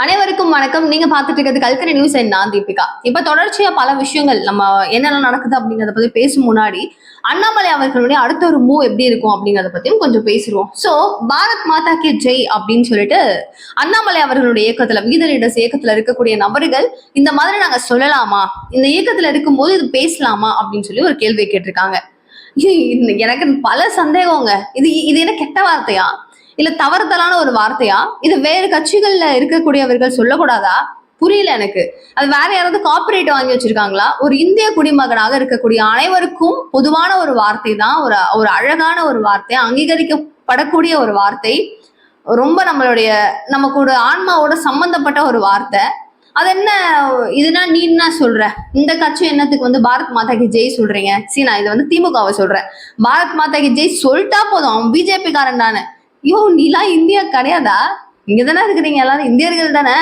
அனைவருக்கும் வணக்கம். நீங்க பார்த்துட்டு இருக்கிறது கல்கரி நியூஸ் அண்ட் நான் தீபிகா. இப்ப தொடர்ச்சியா பல விஷயங்கள் நம்ம என்னெல்லாம் நடக்குது அப்படிங்கறத பத்தி பேசும் முன்னாடி அண்ணாமலை அவர்களுடைய அடுத்த ஒரு மூவ் எப்படி இருக்கும் அப்படிங்கறத பத்தியும் கொஞ்சம் பேசிடுவோம். சோ பாரத் மாதா கி ஜெய் அப்படின்னு சொல்லிட்டு அண்ணாமலை அவர்களுடைய இயக்கத்துல விகித லீடர்ஸ் இயக்கத்துல இருக்கக்கூடிய நபர்கள் இந்த மாதிரி நாங்க சொல்லலாமா, இந்த இயக்கத்துல இருக்கும்போது இது பேசலாமா அப்படின்னு சொல்லி ஒரு கேள்வியை கேட்டிருக்காங்க. எனக்கு பல சந்தேகங்க. இது இது என்ன கெட்ட வார்த்தையா, இல்ல தவறுதலான ஒரு வார்த்தையா, இது வேறு கட்சிகள்ல இருக்கக்கூடியவர்கள் சொல்லக்கூடாதா? புரியல எனக்கு. அது வேற யாராவது கார்பரேட் வாங்கி வச்சிருக்காங்களா? ஒரு இந்திய குடிமகனாக இருக்கக்கூடிய அனைவருக்கும் பொதுவான ஒரு வார்த்தை தான், ஒரு அழகான ஒரு வார்த்தை, அங்கீகரிக்கப்படக்கூடிய ஒரு வார்த்தை, ரொம்ப நமக்கு ஒரு ஆன்மாவோட சம்பந்தப்பட்ட ஒரு வார்த்தை. அது என்ன இதுனா நீ என்ன சொல்ற? இந்த கட்சி என்னத்துக்கு பாரத் மாதா கி ஜெய் சொல்றீங்க? நான் இது திமுகவை சொல்றேன். பாரத் மாதா கி ஜெய் சொல்லிட்டா போதும், அவன் பிஜேபி காரன் தானே. ஐயோ, நீலாம் இந்தியா கிடையாதா? இங்கதானே இருக்கிறீங்க, எல்லாரும் இந்தியர்கள் தானே.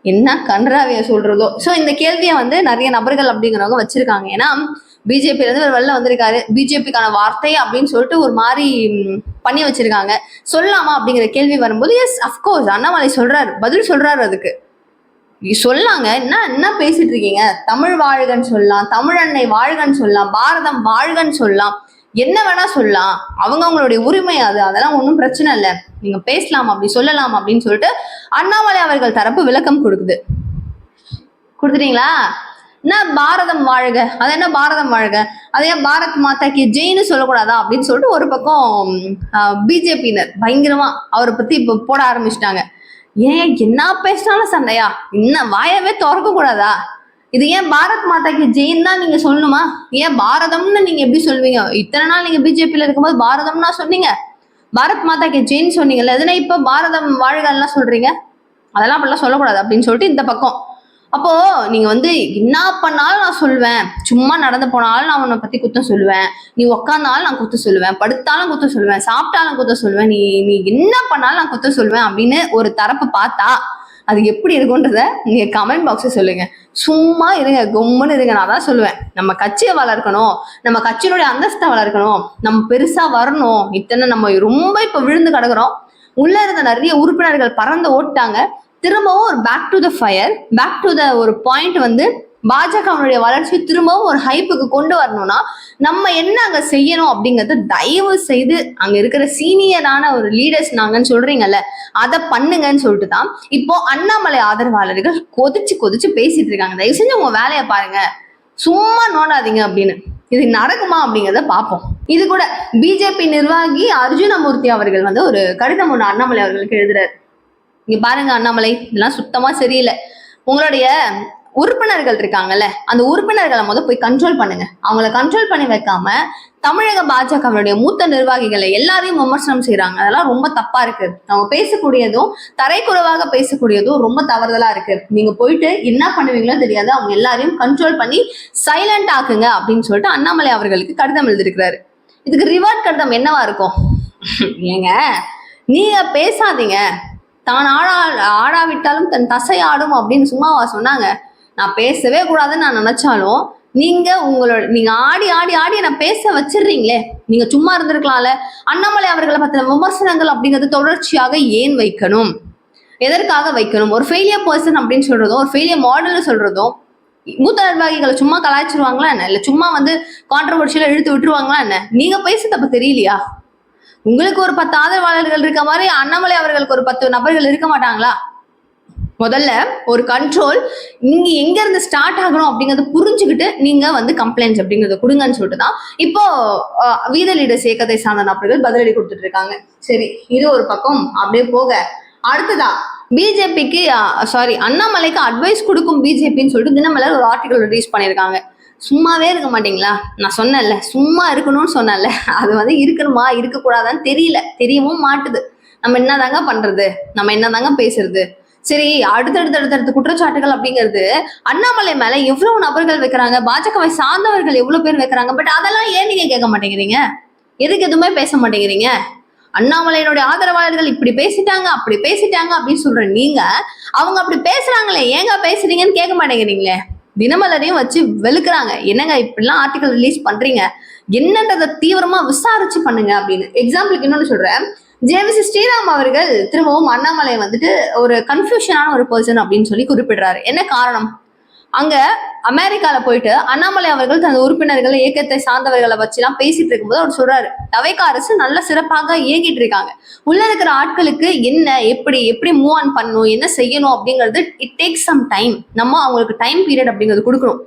என்ன கன்றாவிய சொல்றதோ. சோ இந்த கேள்வியை நிறைய நபர்கள் அப்படிங்கிறவங்க வச்சிருக்காங்க. ஏன்னா பிஜேபி ஒரு வெளில வந்திருக்காரு, பிஜேபிக்கான வார்த்தை அப்படின்னு சொல்லிட்டு ஒரு மாதிரி பண்ணி வச்சிருக்காங்க. சொல்லலாமா அப்படிங்கிற கேள்வி வரும்போது எஸ் அப்கோர்ஸ் அண்ணாமலை சொல்றாரு, பதில் சொல்றாரு. அதுக்கு சொல்லாங்க. என்ன பேசிட்டு இருக்கீங்க? தமிழ் வாழ்கன்னு சொல்லலாம், தமிழ் அன்னை வாழ்கன்னு சொல்லலாம், பாரதம் வாழ்கன்னு சொல்லலாம், என்ன வேணா சொல்லலாம். அவங்களுடைய உரிமை அது, அதெல்லாம் ஒன்றும் பிரச்சனை இல்லை, நீங்க பேசலாம், அப்படி சொல்லலாம் அப்படின்னு சொல்லிட்டு அண்ணாமலை அவர்கள் தரப்பு விளக்கம் கொடுத்துட்டீங்களா? என்ன பாரதம் வாழ்க, அது என்ன பாரதம் வாழ்க, அதே பாரத் மாதா கி ஜெயின்னு சொல்லக்கூடாதா அப்படின்னு சொல்லிட்டு ஒரு பக்கம் பிஜேபியினர் பயங்கரமா அவரை பத்தி இப்ப போட ஆரம்பிச்சிட்டாங்க. ஏன் என்ன பேசினாலும் சண்டையா? இன்னும் வாயவே திறக்க கூடாதா? இது ஏன் பாரத் மாதா கி ஜெயின் தான் நீங்க சொல்லணுமா? ஏன் பாரதம்னு நீங்க எப்படி சொல்வீங்க? இத்தனை நாள் நீங்க பிஜேபியில இருக்கும்போது பாரதம்னா சொன்னீங்க, பாரத் மாதா கி ஜெயின் சொன்னீங்கல்ல, எதுனா இப்ப பாரதம் வாழ்கெல்லாம் சொல்றீங்க? அதெல்லாம் அப்படிலாம் சொல்லக்கூடாது அப்படின்னு சொல்லிட்டு இந்த பக்கம். அப்போ நீங்க என்ன பண்ணாலும் நான் சொல்லுவேன், சும்மா நடந்து போனாலும் நான் உன்னை பத்தி குத்தம் சொல்லுவேன், நீ உக்காந்தாலும் நான் குத்தம் சொல்லுவேன், படுத்தாலும் குத்தம் சொல்லுவேன், சாப்பிட்டாலும் குத்தம் சொல்லுவேன், நீ என்ன பண்ணாலும் நான் குத்தம் சொல்லுவேன் அப்படின்னு ஒரு தரப்பு பார்த்தா அது எப்படி இருக்குன்றத நீங்க கமெண்ட் பாக்ஸை சொல்லுங்க. சும்மா இருங்க, கொம்முன்னு இருங்க. நான் தான் சொல்லுவேன், நம்ம கட்சியை வளர்க்கணும், நம்ம கட்சியினுடைய அந்தஸ்தை வளர்க்கணும், நம்ம பெருசா வரணும். இத்தனை நம்ம ரொம்ப இப்ப விழுந்து கிடக்குறோம். உள்ள இருந்த நிறைய உறுப்பினர்கள் பறந்து ஓட்டாங்க. திரும்பவும் ஒரு back to the fire, back to the ஒரு பாயிண்ட் பாஜகவுடைய வளர்ச்சி திரும்பவும் ஒரு ஹைப்புக்கு கொண்டு வரணும்னா நம்ம என்ன அங்க செய்யணும் அப்படிங்கறது தயவு செய்து அங்க இருக்கிற சீனியரான ஒரு லீடர்ஸ் நாங்கன்னு சொல்றீங்கல்ல, அதை பண்ணுங்கன்னு சொல்லிட்டு தான் இப்போ அண்ணாமலை ஆதரவாளர்கள் கொதிச்சு பேசிட்டு இருக்காங்க. தயவு செஞ்சு உங்க வேலையை பாருங்க, சும்மா நோண்டாதீங்க அப்படின்னு. இது நடக்குமா அப்படிங்கிறத பார்ப்போம். இது கூட பிஜேபி நிர்வாகி அர்ஜுனமூர்த்தி அவர்கள் ஒரு கடிதம் ஒன்று அண்ணாமலை அவர்களுக்கு எழுதுறாரு. இங்க பாருங்க அண்ணாமலை, இதெல்லாம் சுத்தமா சரியில்லை. உங்களுடைய உறுப்பினர்கள் இருக்காங்கல்ல, அந்த உறுப்பினர்களை போய் கண்ட்ரோல் பண்ணுங்க. அவங்கள கண்ட்ரோல் பண்ணி வைக்காம தமிழக பாஜகவுடைய மூத்த நிர்வாகிகளை எல்லாரையும் விமர்சனம் செய்யறாங்க. அதெல்லாம் ரொம்ப தப்பா இருக்கு. அவங்க பேசக்கூடியதும் தரைக்குறைவாக பேசக்கூடியதும் ரொம்ப தவறுதலா இருக்கு. நீங்க போயிட்டு என்ன பண்ணுவீங்களோ தெரியாது, அவங்க எல்லாரையும் கண்ட்ரோல் பண்ணி சைலண்ட் ஆக்குங்க அப்படின்னு சொல்லிட்டு அண்ணாமலை அவர்களுக்கு கடிதம் எழுதியிருக்கிறாரு. இதுக்கு ரிவார்ட் கடிதம் என்னவா இருக்கும்? ஏங்க, நீங்க பேசாதீங்க, தான் ஆடாவிட்டாலும் தன் தசை ஆடும் அப்படின்னு சும்மாவா சொன்னாங்க? நான் பேசவே கூடாதுன்னு நான் நினைச்சாலும் நீங்க ஆடி ஆடி ஆடி என்ன பேச வச்சிடுறீங்களே. நீங்க சும்மா இருந்திருக்கலாம்ல. அண்ணாமலை அவர்களை பத்தின விமர்சனங்கள் அப்படிங்கிறது தொடர்ச்சியாக ஏன் வைக்கணும்? எதற்காக வைக்கணும்? ஒரு ஃபெயிலியர் பர்சன் அப்படின்னு சொல்றதும், ஒரு ஃபெயிலியர் மாடல்னு சொல்றதும் மூத்த நிர்வாகிகளை சும்மா கலாய்ச்சிருவாங்களா என்ன? இல்ல சும்மா கான்ட்ரவர்ஷியலா இழுத்து விட்டுருவாங்களா என்ன? நீங்க பேசுறது அப்ப தெரியலையா? உங்களுக்கு ஒரு 10 ஆதரவாளர்கள் இருக்க மாதிரி அண்ணாமலை அவர்களுக்கு ஒரு 10 நபர்கள் இருக்க மாட்டாங்களா? முதல்ல ஒரு கண்ட்ரோல் இங்க எங்க இருந்து ஸ்டார்ட் ஆகணும் அப்படிங்கறத புரிஞ்சுக்கிட்டு நீங்க கம்ப்ளைண்ட்ஸ் அப்படிங்கறத கொடுங்கன்னு சொல்லிட்டு தான் இப்போ வீத லீடர்ஸ் இயக்கத்தை சார்ந்த நபர்கள் பதிலடி கொடுத்துட்டு இருக்காங்க. சரி, இது ஒரு பக்கம் அப்படியே போக, அடுத்ததா பிஜேபிக்கு அண்ணாமலைக்கு அட்வைஸ் கொடுக்கும் பிஜேபின்னு சொல்லிட்டு தினமலர் ஒரு ஆர்டிகல் ரிலீஸ் பண்ணியிருக்காங்க. சும்மாவே இருக்க மாட்டீங்களா? நான் சொன்னேன்ல, சும்மா இருக்கணும்னு சொன்னேன்ல, அது இருக்கணுமா இருக்கக்கூடாதான்னு தெரியவும் மாட்டுது. நம்ம என்னதாங்க பண்றது, நம்ம என்னதாங்க பேசுறது? சரி, அடுத்தடுத்த குற்றச்சாட்டுகள் அப்படிங்கிறது அண்ணாமலை மேல எவ்வளவு நபர்கள் வைக்கிறாங்க, பாஜகவை சார்ந்தவர்கள் எவ்வளவு பேர் வைக்கிறாங்க. பட் அதெல்லாம் ஏன் நீங்க கேட்க மாட்டேங்கிறீங்க? எதுக்கு எதுவுமே பேச மாட்டேங்கிறீங்க? அண்ணாமலையினுடைய ஆதரவாளர்கள் இப்படி பேசிட்டாங்க அப்படி பேசிட்டாங்க அப்படின்னு சொல்ற நீங்க, அவங்க அப்படி பேசுறாங்களே ஏங்க பேசுறீங்கன்னு கேட்க மாட்டேங்கிறீங்களே. தினமலரையும் வச்சு வெளுக்குறாங்க. என்னங்க இப்படிலாம் ஆர்டிகல் ரிலீஸ் பண்றீங்க, என்னன்றதை தீவிரமா விசாரிச்சு பண்ணுங்க அப்படின்னு. எக்ஸாம்பிளுக்கு இன்னொன்னு சொல்றேன், ஜேவிசி ஸ்ரீராம் அவர்கள் திரும்பவும் அண்ணாமலை வந்துட்டு ஒரு கன்ஃபியூஷனான ஒரு பர்சன் அப்படின்னு சொல்லி குறிப்பிடுறாரு. என்ன காரணம்? அங்க அமெரிக்கால போயிட்டு அண்ணாமலை அவர்கள் தனது உறுப்பினர்கள் இயக்கத்தை சார்ந்தவர்களை வச்சு எல்லாம் பேசிட்டு இருக்கும்போது அவர் சொல்றாரு, தவைக்க அரசு நல்ல சிறப்பாக இயங்கிட்டு இருக்காங்க, உள்ள இருக்கிற ஆட்களுக்கு என்ன எப்படி எப்படி மூவ் ஆன் பண்ணணும், என்ன செய்யணும் அப்படிங்கிறது இட் டேக்ஸ் சம் டைம். நம்ம அவங்களுக்கு டைம் பீரியட் அப்படிங்கிறது கொடுக்கணும்,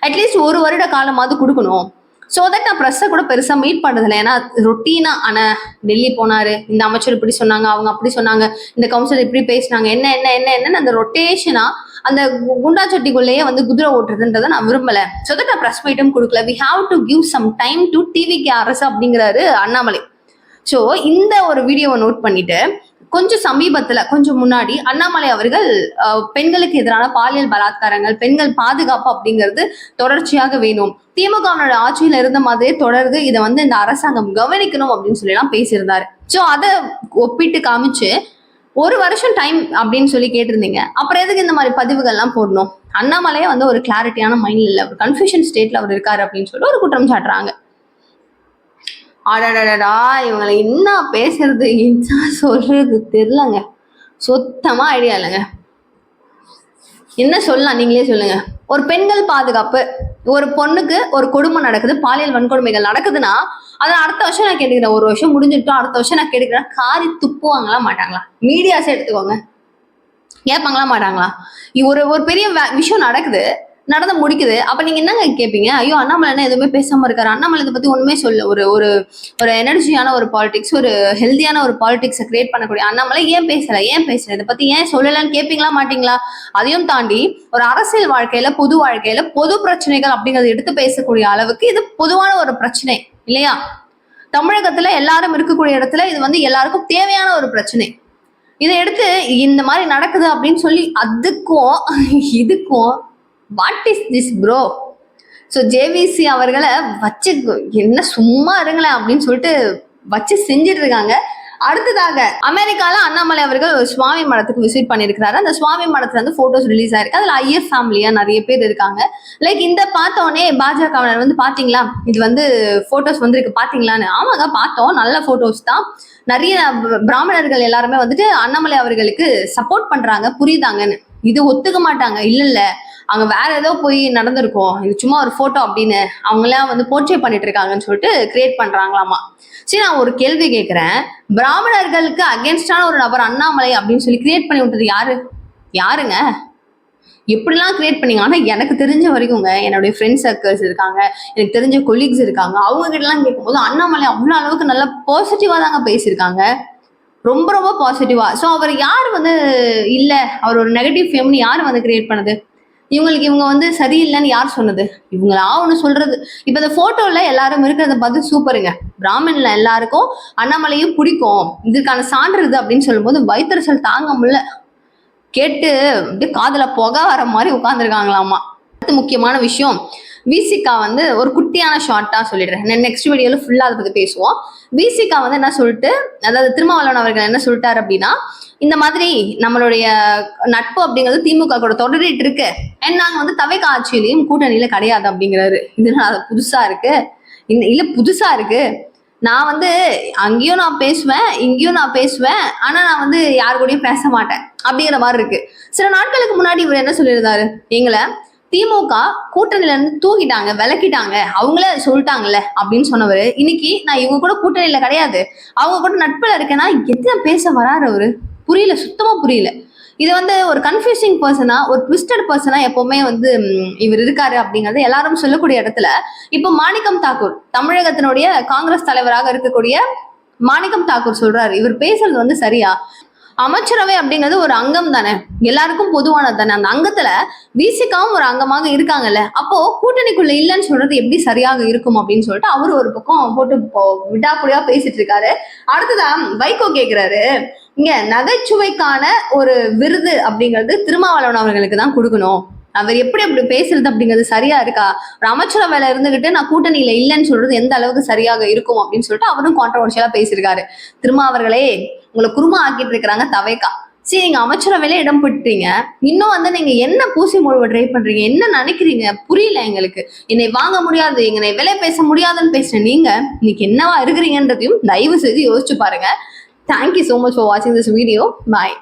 அட்லீஸ்ட் 1 வருட காலமாவது கொடுக்கணும். ஸோ தட் நான் ப்ரெஸ்ஸை கூட பெருசாக மீட் பண்ணுறதில்ல. ஏன்னா ரொட்டீனா ஆனால் டெல்லி போனாரு, இந்த அமைச்சர் இப்படி சொன்னாங்க, அவங்க அப்படி சொன்னாங்க, இந்த கவுன்சிலர் இப்படி பேசினாங்க, என்ன என்ன என்ன என்னன்னு அந்த ரொட்டேஷனா அந்த குண்டா சட்டிக்குள்ளேயே வந்து குதிரை ஓட்டுறதுன்றதை நான் விரும்பல. ஸோ தட் நான் ப்ரெஸ் மீட்டும் கொடுக்கல. We have to give some time to TVK அரசு அப்படிங்கிறாரு அண்ணாமலை. ஸோ இந்த ஒரு வீடியோவை நோட் பண்ணிட்டு கொஞ்சம் சமீபத்துல கொஞ்சம் முன்னாடி அண்ணாமலை அவர்கள் பெண்களுக்கு எதிரான பாலியல் பலாத்காரங்கள், பெண்கள் பாதுகாப்பு அப்படிங்கிறது தொடர்ச்சியாக வேணும், திமுகவோட ஆட்சியில இருந்த மாதிரியே தொடருது, இதை வந்து இந்த அரசாங்கம் கவனிக்கணும் அப்படின்னு சொல்லி எல்லாம் பேசியிருந்தாரு. ஸோ அதை ஒப்பிட்டு காமிச்சு 1 வருஷம் டைம் அப்படின்னு சொல்லி கேட்டிருந்தீங்க, அப்புறம் எதுக்கு இந்த மாதிரி பதிவுகள்லாம் போடணும்? அண்ணாமலையே வந்து ஒரு கிளாரிட்டியான மைண்ட்ல இல்லை, ஒரு கன்ஃபியூஷன் ஸ்டேட்ல அவர் இருக்காரு அப்படின்னு சொல்லி ஒரு குற்றம் சாட்டுறாங்க. அடடடா, இவங்களை என்ன பேசுறது என்ன சொல்றது தெரியலங்க, சுத்தமா ஐடியா இல்லைங்க. என்ன சொல்லலாம் நீங்களே சொல்லுங்க. ஒரு பெண்கள் பாதுகாப்பு, ஒரு பொண்ணுக்கு ஒரு கொடுமை நடக்குது, பாலியல் வன்கொடுமைகள் நடக்குதுன்னா அதை அடுத்த வருஷம் நான் கேட்டுக்கிறேன், 1 வருஷம் முடிஞ்சிட்டோம் அடுத்த வருஷம் நான் கேட்டுக்கிறேன், காரி துப்புவாங்களா மாட்டாங்களா? மீடியாஸை எடுத்துக்கோங்க, கேட்பாங்களா மாட்டாங்களா? ஒரு பெரிய விஷயம் நடக்குது, நடந்து முடிக்குது, அப்ப நீங்க என்னங்க கேட்பீங்க? ஐயோ அண்ணாமலை என்ன எதுவுமே பேசாம இருக்காரு, அண்ணாமலை இதை பத்தி ஒண்ணுமே சொல்ல, ஒரு ஒரு ஒரு எனர்ஜியான ஒரு பாலிடிக்ஸ், ஒரு ஹெல்தியான ஒரு பாலிடிக்ஸை கிரியேட் பண்ணக்கூடிய அண்ணாமலை ஏன் பேசல இதை பத்தி ஏன் சொல்லலன்னு கேட்பீங்களா மாட்டீங்களா? அதையும் தாண்டி ஒரு அரசியல் வாழ்க்கையில, பொது வாழ்க்கையில பொது பிரச்சனைகள் அப்படிங்கறத எடுத்து பேசக்கூடிய அளவுக்கு இது பொதுவான ஒரு பிரச்சனை இல்லையா? தமிழகத்துல எல்லாரும் இருக்கக்கூடிய இடத்துல இது வந்து எல்லாருக்கும் தேவையான ஒரு பிரச்சனை. இதை எடுத்து இந்த மாதிரி நடக்குது அப்படின்னு சொல்லி அதுக்கும் இதுக்கும் what is this bro? So JVC அவர்களை வச்சு என்ன சும்மா இருங்களேன் அப்படின்னு சொல்லிட்டு வச்சு செஞ்சுட்டு இருக்காங்க. அடுத்ததாக அமெரிக்கால அண்ணாமலை அவர்கள் ஒரு சுவாமி மடத்துக்கு விசிட் பண்ணியிருக்கிறாரு. அந்த சுவாமி மடத்துல இருந்து போட்டோஸ் ரிலீஸ் ஆயிருக்கு. அதுல ஐயர் ஃபேமிலியா நிறைய பேர் இருக்காங்க. லைக் இந்த பார்த்தோன்னே பாஜகவினர் வந்து பாத்தீங்களா இது வந்து போட்டோஸ் வந்துருக்கு பாத்தீங்களான்னு. ஆமாங்க பார்த்தோம், நல்ல போட்டோஸ் தான். நிறைய பிராமணர்கள் எல்லாருமே வந்துட்டு அண்ணாமலை அவர்களுக்கு சப்போர்ட் பண்றாங்க, புரியுதாங்கன்னு. இது ஒத்துக்க மாட்டாங்க, இல்ல அவங்க வேற ஏதோ போய் நடந்திருக்கும், இது சும்மா ஒரு போட்டோ அப்படின்னு அவங்களாம் வந்து போர்ட்ரே பண்ணிட்டு இருக்காங்கன்னு சொல்லிட்டு கிரியேட் பண்றாங்களாமா. சரி, நான் ஒரு கேள்வி கேட்கிறேன், பிராமணர்களுக்கு அகேன்ஸ்டான ஒரு நபர் அண்ணாமலை அப்படின்னு சொல்லி கிரியேட் பண்ணி விட்டது யாருங்க? எப்படிலாம் கிரியேட் பண்ணீங்க? ஆனா எனக்கு தெரிஞ்ச வரைக்கும்ங்க, என்னுடைய ஃப்ரெண்ட் சர்க்கிள்ஸ் இருக்காங்க, எனக்கு தெரிஞ்ச கொலீக்ஸ் இருக்காங்க, அவங்க கிட்ட எல்லாம் கேட்கும்போது அண்ணாமலை அவ்வளவு அளவுக்கு நல்ல பாசிட்டிவா தாங்க பேசியிருக்காங்க, ரொம்ப ரொம்ப பாசிட்டிவா. ஸோ அவர் யார் வந்து இல்ல அவர் ஒரு நெகட்டிவ் ஃபேம்னு யார் வந்து கிரியேட் பண்ணது? இவங்க வந்து சரியில்லைன்னு யார் சொன்னது? இவங்களா ஒண்ணு சொல்றது. இப்ப இந்த போட்டோல எல்லாரும் இருக்கிறத பார்த்து சூப்பருங்க, பிராமன்ல எல்லாருக்கும் அண்ணாமலையும் பிடிக்கும், இதுக்கான சான்று இது அப்படின்னு சொல்லும் போது வயிற்றுச்சல் தாங்க முடியல, கேட்டு அப்படியே காதுல புகை வர மாதிரி உட்கார்ந்துருக்காங்களாமா. அடுத்து முக்கியமான விஷயம், விசிகா வந்து ஒரு குட்டியான ஷார்ட்டா சொல்லிடுறேன், நெக்ஸ்ட் வீடியோல ஃபுல்லா அதை பத்தி பேசுவோம். விசிகா வந்து என்ன சொல்லிட்டு, அதாவது திருமாவளவன் அவர்கள் என்ன சொல்லிட்டாரு அப்படின்னா, இந்த மாதிரி நம்மளுடைய நட்பு அப்படிங்கிறது திமுக கூட தொடரிட்டு இருக்கு, அண்ட் நாங்க வந்து தவைக்க ஆட்சியிலையும் கூட்டணியில கிடையாது அப்படிங்கிறாரு. இது புதுசா இருக்கு, இல்ல புதுசா இருக்கு. நான் வந்து அங்கேயும் நான் பேசுவேன், இங்கேயும் நான் பேசுவேன், ஆனா நான் வந்து யாரு கூடயும் பேச மாட்டேன் அப்படிங்கிற மாதிரி இருக்கு. சில நாட்களுக்கு முன்னாடி இவர் என்ன சொல்லியிருந்தாரு, எங்களை திமுக கூட்டணியில இருந்து தூக்கிட்டாங்க, விலக்கிட்டாங்க, அவங்களே சொல்லிட்டாங்கல்ல அப்படின்னு சொன்னவர், இன்னைக்கு நான் இவங்க கூட கூட்டணியில கிடையாது, அவங்க கூட நட்புல இருக்கேன்னா என்ன பேச வராரு அவரு? புரியல, சுத்தமா புரியல. இது வந்து ஒரு கன்ஃபியூசிங் பர்சனா, ஒரு ட்விஸ்டட் பர்சனா எப்பவுமே வந்து இவர் இருக்காரு அப்படிங்கறது எல்லாரும் சொல்லக்கூடிய இடத்துல இப்போ மாணிக்கம் தாக்கூர், தமிழகத்தினுடைய காங்கிரஸ் தலைவராக இருக்கக்கூடிய மாணிக்கம் தாக்கூர் சொல்றாரு, இவர் பேசுறது வந்து சரியா? அமைச்சரவை அப்படிங்கிறது ஒரு அங்கம் தானே, எல்லாருக்கும் பொதுவானது தானே, அந்த அங்கத்துல விசிகாவும் ஒரு அங்கமாக இருக்காங்கல்ல, அப்போ கூட்டணிக்குள்ள இல்லைன்னு சொல்றது எப்படி சரியாக இருக்கும் அப்படின்னு சொல்லிட்டு அவரு ஒரு பக்கம் போட்டு விடாப்புடியா பேசிட்டு இருக்காரு. அடுத்ததான் வைகோ கேக்குறாரு, இங்க நகைச்சுவைக்கான ஒரு விருது அப்படிங்கிறது திருமாவளவன் அவர்களுக்கு தான் கொடுக்கணும், அவர் எப்படி அப்படி பேசுறது அப்படிங்கிறது சரியா இருக்கா? ஒரு அமைச்சரவையில இருந்துகிட்டு நான் கூட்டணியில இல்லைன்னு சொல்றது எந்த அளவுக்கு சரியாக இருக்கும் அப்படின்னு சொல்லிட்டு அவரும் கான்ட்ரவர்ஷியலா பேசியிருக்காரு. திருமாவர்களே, உங்களை குருமா ஆக்கிட்டு இருக்கிறாங்க தவைக்கா, சரி நீங்க அமைச்சரவையில இடம் பெற்றீங்க, இன்னும் வந்து நீங்க என்ன பூசி முழுவ ட்ரை பண்றீங்க, என்ன நினைக்கிறீங்க புரியல எங்களுக்கு, என்னை வாங்க முடியாது, என்னை விலை பேச முடியாதுன்னு பேசுற நீங்க இன்னைக்கு என்னவா இருக்கிறீங்கன்றதையும் தயவு செய்து யோசிச்சு பாருங்க. தேங்க்யூ ஸோ மச் ஃபார் வாட்சிங் திஸ் வீடியோ. பாய்.